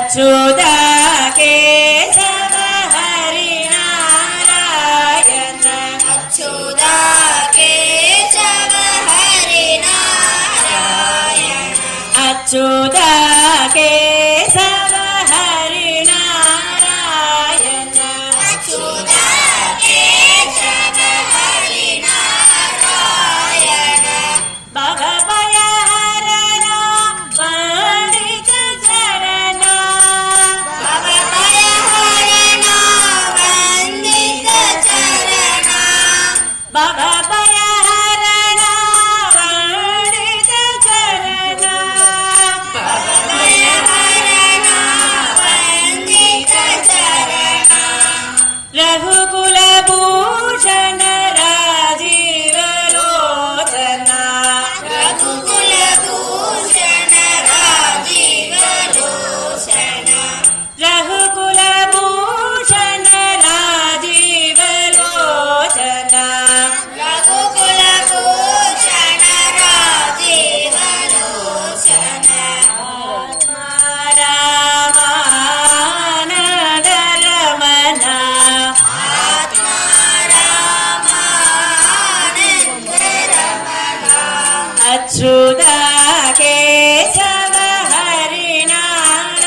ಅಚ್ಯುತ ಕೇಶವ ಹರಿನಾರಾಯಣ ಅಚ್ಯುತ ಕೇಶವ ಹರಿನಾರಾಯಣ ಅಚ್ಯುತ ಕೇಶವ ಹರಿನಾರಾಯಣ ಅಚ್ಯುತ ಕೇಶವ ಹರಿನಾರಾಯಣ ಭವಭಯ ಹರಣ ಪಂಡಿತ ಚರಣ ಭವಭಯ ಹರಣ ವಂದಿತ ಚರಣ ಭವಭಯ ಹರಣ ಪಂಡಿತ ಚರಣ ಭವಭಯ ಹರಣ ವಂದಿತ ಚರಣ ರಘುಕುಲ ಭೂಷಣ ರಾಜೀವ ಲೋಚನ ರಘುಕುಲ ಭೂಷಣ ರಾಜೀವ ಲೋಚನ ರಘುಕುಲ ಭೂಷಣ ರಾಜೀವ ಲೋಚನ ರಘುಕುಲ ಭೂಷಣ ರಾಜೀವ ಲೋಚನ ರಾಮಾನಂದ ರಮಣ ಆತ್ಮ ರಾಮಾನಂದ ರಮಣ ಅಚ್ಯುತ ಕೇಶವ ಹರಿನಾರಾಯಣ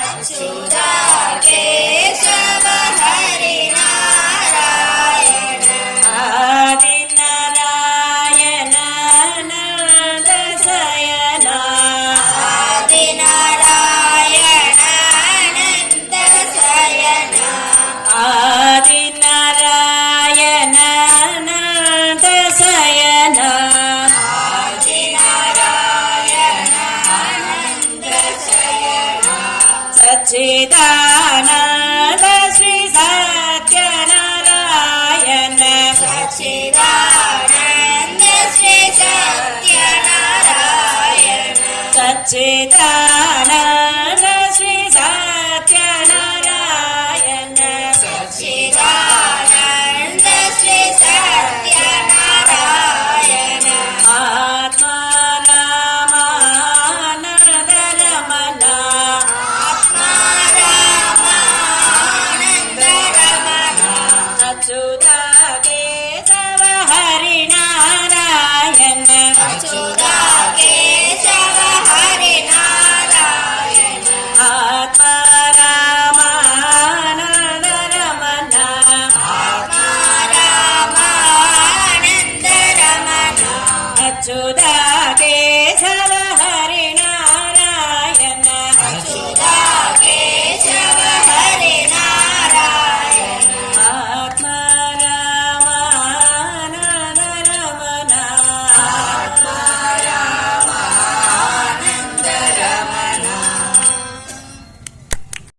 ಅಚ್ಯುತ ಕೇಶವ ಹರಿನಾರಾಯಣ ಆದಿನಾರಾಯಣ ನಂದ ಶಯನ ಆದಿನಾರಾಯಣ ಅನಂತ ಶಯನ ಆದಿನಾರಾಯಣ ನಂದ ಶಯನ ಆದಿನಾರಾಯಣ ಅನಂತ ಶಯನ ಸಚ್ಚಿದಾನಂದ ಶ್ರೀ ಸತ್ಯನಾರಾಯಣ ಸಚ್ಚಿದಾನಂದ ಶ್ರೀ ಸತ್ಯನಾರಾಯಣ ಸಚ್ಚಿದಾನಂದ ಶ್ರೀ ಸತ್ಯನಾರಾಯಣ